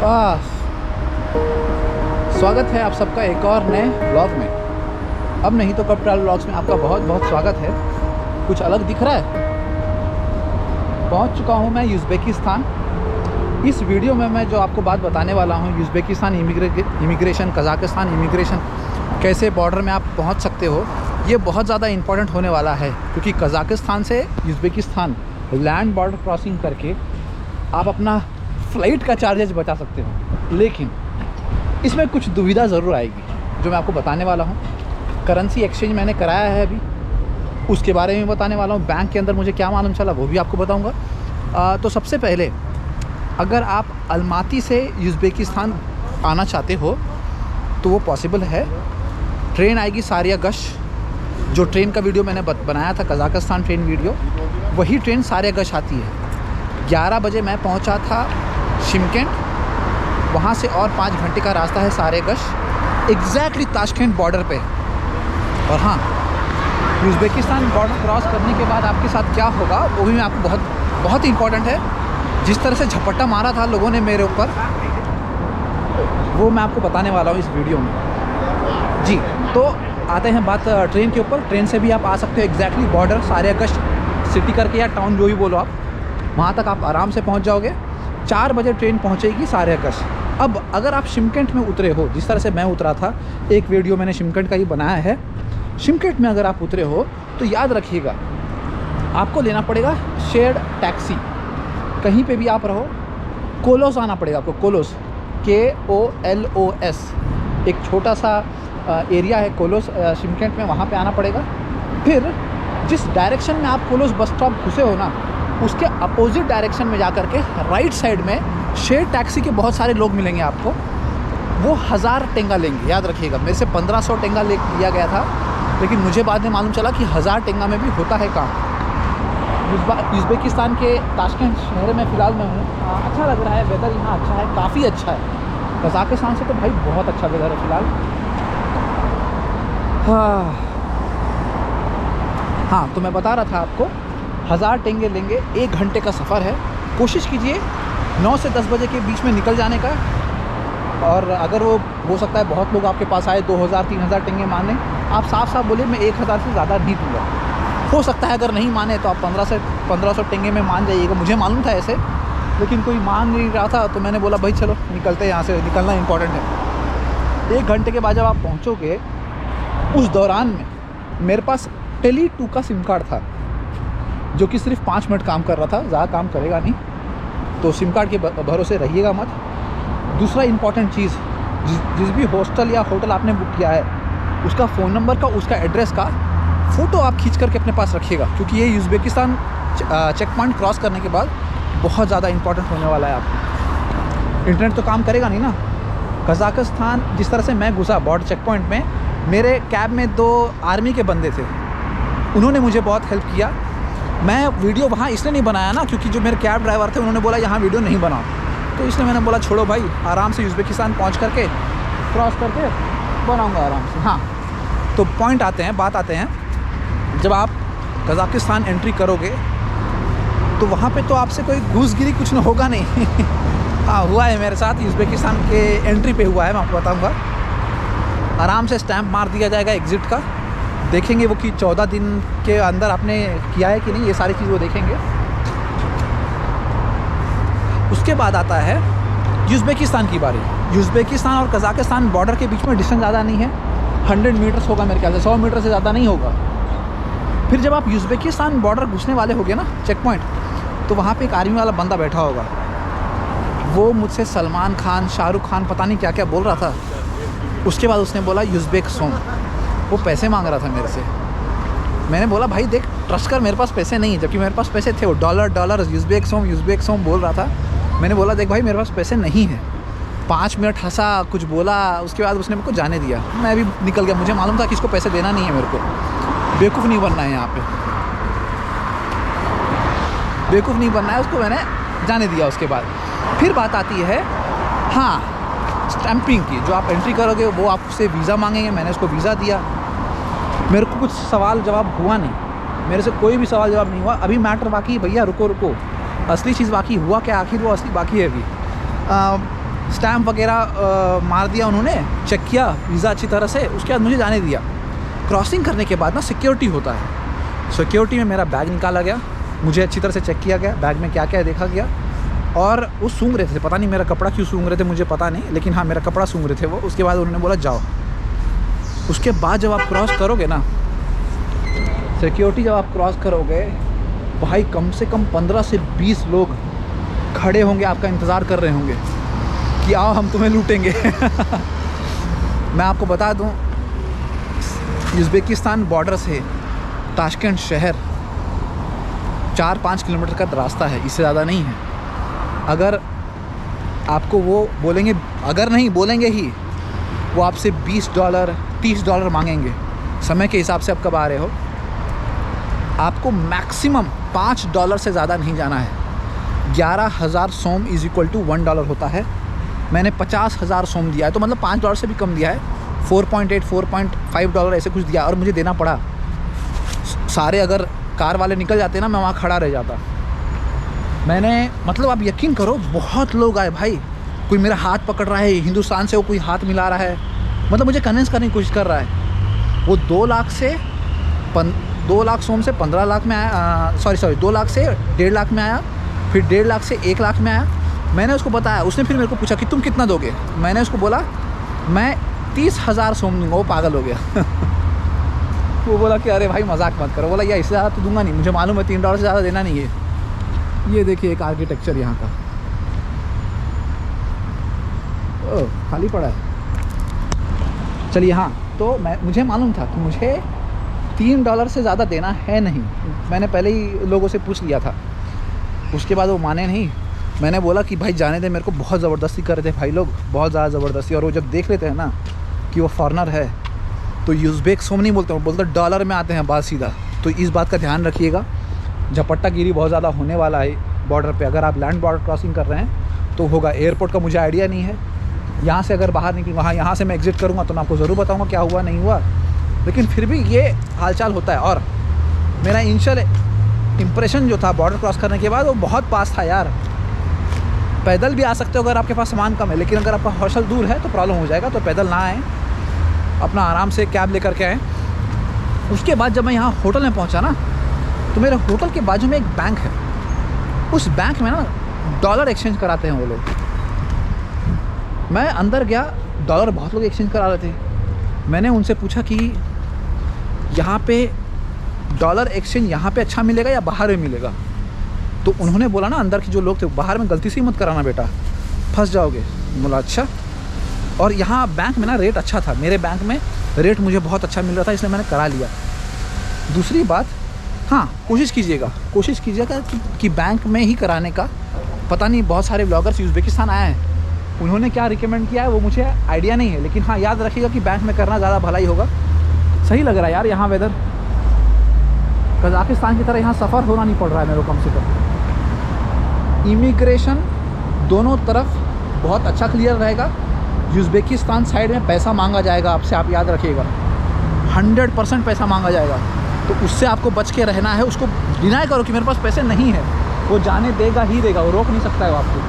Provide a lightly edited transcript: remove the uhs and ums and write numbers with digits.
वाह, स्वागत है आप सबका एक और नए ब्लॉग में। अब नहीं तो कब ट्रैवल ब्लॉग्स में आपका बहुत बहुत स्वागत है। कुछ अलग दिख रहा है। पहुंच चुका हूं मैं उज़्बेकिस्तान। इस वीडियो में मैं जो आपको बात बताने वाला हूं, उज़्बेकिस्तान इमिग्रेशन, कज़ाकिस्तान इमिग्रेशन, कैसे बॉर्डर में आप पहुंच सकते हो, ये बहुत ज़्यादा इम्पोर्टेंट होने वाला है। क्योंकि कज़ाकिस्तान से उज़्बेकिस्तान लैंड बॉर्डर क्रॉसिंग करके आप अपना फ़्लाइट का चार्जेस बचा सकते हो। लेकिन इसमें कुछ दुविधा ज़रूर आएगी जो मैं आपको बताने वाला हूँ। करेंसी एक्सचेंज मैंने कराया है अभी, उसके बारे में बताने वाला हूँ। बैंक के अंदर मुझे क्या मालूम चला वो भी आपको बताऊँगा। तो सबसे पहले, अगर आप अलमाती से उज़्बेकिस्तान आना चाहते हो तो वो पॉसिबल है। ट्रेन आएगी सारिया गश। जो ट्रेन का वीडियो मैंने बनाया था, कज़ाकिस्तान ट्रेन वीडियो, वही ट्रेन सारिया गश आती है। 11 बजे मैं पहुंचा था शिमकेंट। वहाँ से और 5 घंटे का रास्ता है सारिया गश, एग्जैक्टली ताशकेंट बॉर्डर पे। और हाँ, उज़्बेकिस्तान बॉर्डर क्रॉस करने के बाद आपके साथ क्या होगा वो भी मैं आपको बहुत इंपॉर्टेंट है। जिस तरह से झपट्टा मारा था लोगों ने मेरे ऊपर, वो मैं आपको बताने वाला हूँ इस वीडियो में जी। तो आते हैं बात ट्रेन के ऊपर। ट्रेन से भी आप आ सकते हो एग्जैक्टली बॉर्डर सारिया गश सिटी करके, या टाउन जो भी बोलो आप, वहाँ तक आप आराम से पहुँच जाओगे। 4 बजे ट्रेन पहुँचेगी सारिया गश। अब अगर आप शिमकेंट में उतरे हो, जिस तरह से मैं उतरा था, एक वीडियो मैंने शिमकेंट का ही बनाया है। शिमकेंट में अगर आप उतरे हो तो याद रखिएगा, आपको लेना पड़ेगा शेयर्ड टैक्सी। कहीं पे भी आप रहो, कोलोस आना पड़ेगा आपको। कोलोस, KOLOS, एक छोटा सा एरिया है कोलोस शिमकेंट में, वहाँ पे आना पड़ेगा। फिर जिस डायरेक्शन में आप कोलोस बस स्टॉप घुसे हो ना, उसके अपोजिट डायरेक्शन में जा कर के राइट साइड में शेयर टैक्सी के बहुत सारे लोग मिलेंगे आपको। वो 1000 टेंगा लेंगे, याद रखिएगा। मेरे से 1500 टेंगा लिया गया था, लेकिन मुझे बाद में मालूम चला कि 1000 टेंगा में भी होता है काम। उज़्बेकिस्तान के ताशकेंट शहर में फ़िलहाल मैं हूँ। अच्छा लग रहा है, वेदर यहाँ अच्छा है, काफ़ी अच्छा है। कज़ाकिस्तान से तो भाई बहुत अच्छा वेदर है फ़िलहाल। हाँ, तो मैं बता रहा था आपको, 1000 टेंगे लेंगे। 1 घंटे का सफ़र है। कोशिश कीजिए 9 से 10 बजे के बीच में निकल जाने का। और अगर वो हो सकता है बहुत लोग आपके पास आए, 2000-3000 टेंगे माने, आप साफ साफ बोलिए मैं 1000 से ज़्यादा नहीं दूँगा। हो सकता है अगर नहीं माने तो आप 1500 टेंगे में मान जाइएगा। मुझे मालूम था ऐसे, लेकिन कोई मान नहीं रहा था, तो मैंने बोला भाई चलो निकलते हैं यहाँ से, निकलना इंपॉर्टेंट है। 1 घंटे के बाद जब आप पहुँचोगे, उस दौरान में मेरे पास टेली2 का सिम कार्ड था, जो कि सिर्फ 5 मिनट काम कर रहा था, ज़्यादा काम करेगा नहीं। तो सिम कार्ड के भरोसे रहिएगा मत। दूसरा इंपॉर्टेंट चीज़, जिस भी हॉस्टल या होटल आपने बुक किया है, उसका फ़ोन नंबर का, उसका एड्रेस का फ़ोटो आप खींच करके अपने पास रखिएगा। क्योंकि ये उज़्बेकिस्तान चेक पॉइंट क्रॉस करने के बाद बहुत ज़्यादा इंपॉर्टेंट होने वाला है आपको। इंटरनेट तो काम करेगा नहीं ना। कज़ाकिस्तान जिस तरह से मैं घुसा बॉर्डर चेक पॉइंट में, मेरे कैब में 2 आर्मी के बंदे थे, उन्होंने मुझे बहुत हेल्प किया। मैं वीडियो वहाँ इसलिए नहीं बनाया ना, क्योंकि जो मेरे कैब ड्राइवर थे उन्होंने बोला यहाँ वीडियो नहीं बनाओ, तो इसलिए मैंने बोला छोड़ो भाई, आराम से उज़्बेकिस्तान पहुँच करके क्रॉस करके बनाऊँगा आराम से। हाँ, तो बात आते हैं, जब आप कज़ाकिस्तान एंट्री करोगे तो वहाँ पे तो आपसे कोई घूसगिरी कुछ न होगा नहीं। हाँ, हुआ है मेरे साथ, उज़्बेकिस्तान के एंट्री पे हुआ है, मैं आपको बताऊँगा। आराम से स्टैंप मार दिया जाएगा एग्ज़िट का। देखेंगे वो कि 14 दिन के अंदर आपने किया है कि नहीं, ये सारी चीज़ वो देखेंगे। उसके बाद आता है उज़्बेकिस्तान की बारी। उज़्बेकिस्तान और कज़ाकिस्तान बॉर्डर के बीच में डिस्टेंस ज़्यादा नहीं है, 100 मीटर्स होगा मेरे ख्याल से, 100 मीटर से ज़्यादा नहीं होगा। फिर जब आप उज़्बेकिस्तान बॉर्डर घुसने वाले होगे ना, चेक पॉइंट, तो वहाँ पे एक आर्मी वाला बंदा बैठा होगा। वो मुझसे सलमान खान, शाहरुख खान, पता नहीं क्या क्या बोल रहा था। उसके बाद उसने बोला उज़्बेक सोम। वो पैसे मांग रहा था मेरे से। मैंने बोला भाई देख, ट्रस्ट कर, मेरे पास पैसे नहीं है, जबकि मेरे पास पैसे थे। वो डॉलर उज़्बेक सोम बोल रहा था। मैंने बोला देख भाई, मेरे पास पैसे नहीं है। 5 मिनट हंसा, कुछ बोला, उसके बाद उसने मेरे को जाने दिया। मैं भी निकल गया। मुझे मालूम था कि इसको पैसे देना नहीं है, मेरे को बेवकूफ़ नहीं बनना है यहाँ पे, बेवकूफ़ नहीं बनना है उसको। मैंने जाने दिया। उसके बाद फिर बात आती है हाँ स्टैंपिंग की। जो आप एंट्री करोगे वो आपसे वीज़ा मांगेंगे। मैंने उसको वीज़ा दिया। मेरे को कुछ सवाल जवाब हुआ नहीं, मेरे से कोई भी सवाल जवाब नहीं हुआ। अभी मैटर बाकी है भैया, रुको, असली चीज़ बाकी। हुआ क्या आखिर, वो असली बाकी है अभी। स्टैम्प वगैरह मार दिया उन्होंने, चेक किया वीज़ा अच्छी तरह से, उसके बाद मुझे जाने दिया। क्रॉसिंग करने के बाद ना सिक्योरिटी होता है, सिक्योरिटी में मेरा बैग निकाला गया, मुझे अच्छी तरह से चेक किया गया, बैग में क्या क्या है देखा गया, और वो सूंघ रहे थे, पता नहीं मेरा कपड़ा क्यों सूंघ रहे थे मुझे पता नहीं, लेकिन हाँ मेरा कपड़ा सूंघ रहे थे वो। उसके बाद उन्होंने बोला जाओ। उसके बाद जब आप क्रॉस करोगे ना सिक्योरिटी, जब आप क्रॉस करोगे भाई कम से कम 15 से 20 लोग खड़े होंगे, आपका इंतज़ार कर रहे होंगे कि आओ हम तुम्हें लूटेंगे। मैं आपको बता दूं, उज़्बेकिस्तान बॉर्डर से ताशकंद शहर 4-5 किलोमीटर का रास्ता है, इससे ज़्यादा नहीं है। अगर आपको वो बोलेंगे, अगर नहीं बोलेंगे ही, वो आपसे $20 $30 मांगेंगे। समय के हिसाब से आप कब आ रहे हो, आपको मैक्सिमम $5 से ज़्यादा नहीं जाना है। 11,000 सोम इज़ इक्वल टू $1 होता है। मैंने 50,000 सोम दिया है, तो मतलब $5 से भी कम दिया है, 4.8 $4.5 ऐसे कुछ दिया, और मुझे देना पड़ा। सारे अगर कार वाले निकल जाते ना, मैं वहाँ खड़ा रह जाता। मैंने मतलब आप यकीन करो, बहुत लोग आए भाई, कोई मेरा हाथ पकड़ रहा है, हिंदुस्तान से वो कोई हाथ मिला रहा है, मतलब मुझे कन्विंस करने की कोशिश कर रहा है। वो 2 लाख सोम से 15 लाख में आया, सॉरी 2 लाख से 1.5 लाख में आया, फिर 1.5 लाख से 1 लाख में आया। मैंने उसको बताया, उसने फिर मेरे को पूछा कि तुम कितना दोगे। मैंने उसको बोला मैं 30,000 सोम दूंगा। वो पागल हो गया। वो बोला कि अरे भाई मजाक मत करो। बोला यार इससे ज़्यादा तो दूंगा नहीं, मुझे मालूम है $3 से ज़्यादा देना नहीं है। ये देखिए एक आर्किटेक्चर यहाँ का, ओह खाली पड़ा है। चलिए हाँ, तो मुझे मालूम था कि मुझे $3 से ज़्यादा देना है नहीं। मैंने पहले ही लोगों से पूछ लिया था। उसके बाद वो माने नहीं। मैंने बोला कि भाई जाने दे, मेरे को बहुत ज़बरदस्ती कर रहे थे भाई लोग, बहुत ज़्यादा ज़बरदस्ती। और वो जब देख लेते हैं ना कि वो फॉरेनर है, तो उज़्बेक सोम नहीं बोलते, वो बोलते डॉलर में आते हैं बात सीधा। तो इस बात का ध्यान रखिएगा, झपट्टागिरी बहुत ज़्यादा होने वाला है बॉर्डर पे। अगर आप लैंड बॉर्डर क्रॉसिंग कर रहे हैं तो होगा। एयरपोर्ट का मुझे आइडिया नहीं है, यहाँ से अगर बाहर निकलूँगा, हाँ यहाँ से मैं एग्ज़िट करूँगा तो मैं आपको ज़रूर बताऊँगा क्या हुआ नहीं हुआ, लेकिन फिर भी ये हालचाल होता है। और मेरा इनिशियल इम्प्रेशन जो था बॉर्डर क्रॉस करने के बाद, वो बहुत पास था यार। पैदल भी आ सकते हो अगर आपके पास सामान कम है, लेकिन अगर आपका हॉस्टल दूर है तो प्रॉब्लम हो जाएगा। तो पैदल ना आएँ, अपना आराम से कैब लेकर के आएँ। उसके बाद जब मैं यहाँ होटल में पहुँचा ना, तो मेरे होटल के बाजू में एक बैंक है। उस बैंक में ना डॉलर एक्सचेंज कराते हैं वो लोग। मैं अंदर गया, डॉलर बहुत लोग एक्सचेंज करा रहे थे। मैंने उनसे पूछा कि यहाँ पे डॉलर एक्सचेंज यहाँ पे अच्छा मिलेगा या बाहर में मिलेगा। तो उन्होंने बोला ना, अंदर के जो लोग थे, बाहर में गलती से ही मत कराना बेटा, फंस जाओगे। बोला अच्छा। और यहाँ बैंक में ना रेट अच्छा था, मेरे बैंक में रेट मुझे बहुत अच्छा मिल रहा था, इसलिए मैंने करा लिया। दूसरी बात, हाँ कोशिश कीजिएगा कि बैंक में ही कराने का। पता नहीं बहुत सारे ब्लॉगर्स उज़्बेकिस्तान आए हैं, उन्होंने क्या रिकमेंड किया है वो मुझे आइडिया नहीं है, लेकिन हाँ याद रखिएगा कि बैंक में करना ज़्यादा भलाई होगा। सही लग रहा है यार यहाँ वेदर, कज़ाकिस्तान की तरह यहाँ सफ़र होना नहीं पड़ रहा है मेरे को कम से कम। इमिग्रेशन दोनों तरफ बहुत अच्छा क्लियर रहेगा। उज़्बेकिस्तान साइड में पैसा मांगा जाएगा आपसे, आप याद रखिएगा, 100% पैसा मांगा जाएगा। तो उससे आपको बच के रहना है। उसको डिनाई करो कि मेरे पास पैसे नहीं है, वो जाने देगा ही देगा, वो रोक नहीं सकता है वो आपको।